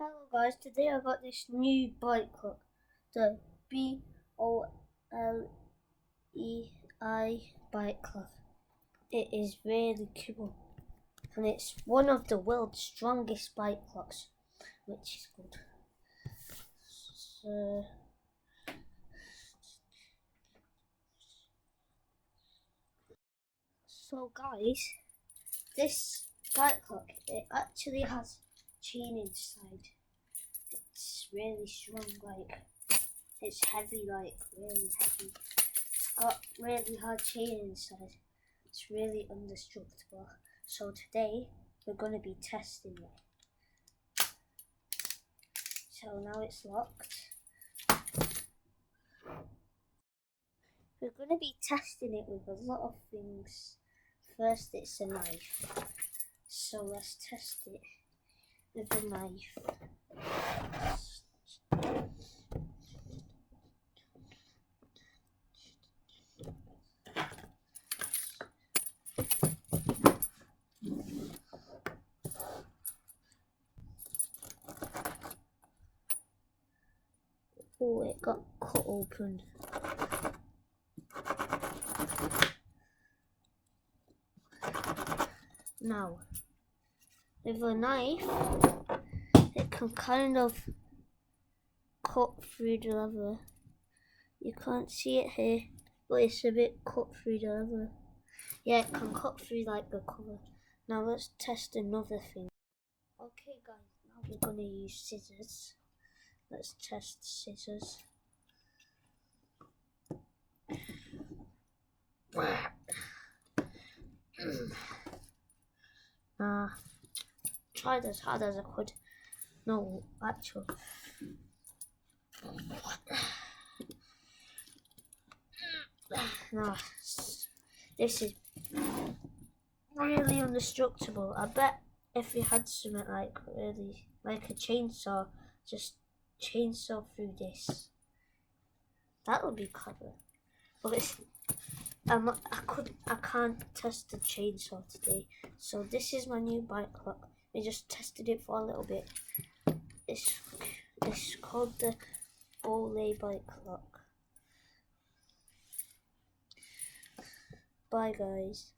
Hello guys, today I got this new bike clock, the bolei bike clock. It is really cool and it's one of the world's strongest bike clocks, which is good. So guys, this bike clock, it actually has chain inside. It's really strong, it's heavy, really heavy. It's got really hard chain inside. It's really indestructible. So today we're going to be testing it. So now it's locked. We're going to be testing it with a lot of things. First it's a knife. So let's test it with a knife. Oh, it got cut open. Now, with a knife, it can kind of cut through the leather. You can't see it here, but it's a bit cut through the leather. Yeah, it can cut through like the cover. Now let's test another thing. Okay guys, now we're gonna use scissors. Let's test scissors. Tried as hard as I could. No, actually. No, this is really indestructible. I bet if we had something like a chainsaw, just chainsaw through this. That would be clever. But it's I can't test the chainsaw today. So this is my new bike clock. We just tested it for a little bit. It's called the bolei bike clock. Bye guys.